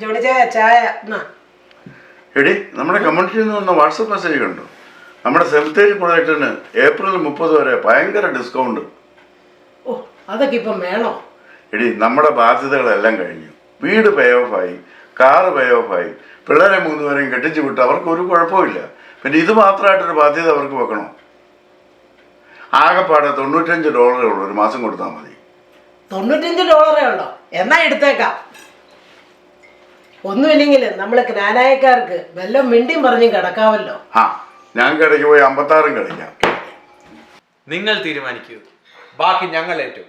ജോണിച്ചായ ചായ എന്നാ. എടി നമ്മുടെ കമ്മ്യൂണിറ്റിയിൽ നിന്ന് വന്ന വാട്സപ്പ് മെസ്സേജ് കണ്ടു. നമ്മുടെ സെമിത്തേരി പ്രൊജക്റ്റിന് ഏപ്രിൽ 30 വരെ ഭയങ്കര ഡിസ്കൗണ്ട്. ഓ അതൊക്കെ ഇപ്പം വേണോ? എടി നമ്മുടെ ബാധ്യതകളെല്ലാം കഴിഞ്ഞു. വീട് പേ ഓഫായി, കാറ് പേ ഓഫായി, പിള്ളേരെ 3 പേരെയും കെട്ടിച്ചു വിട്ട് അവർക്ക് ഒരു കുഴപ്പമില്ല. പിന്നെ ഇത് മാത്രമായിട്ടൊരു ബാധ്യത അവർക്ക് വെക്കണോ? ആകെപ്പാടെ $95 ഉള്ളൂ, ഒരു മാസം കൊടുത്താൽ മതി. $95 ഉള്ളോ? എന്നാ എടുത്തേക്കാം. ഒന്നുമില്ലെങ്കിൽ നമ്മൾ ജ്ഞാനായക്കാർക്ക് വല്ലതും മിണ്ടിയും പറഞ്ഞും കിടക്കാവല്ലോ. ആ ഞങ്ങൾക്ക് ഇടയ്ക്ക് പോയി 56 കളിക്കാം. നിങ്ങൾ തീരുമാനിക്കൂ, ബാക്കി ഞങ്ങൾ ഏറ്റു.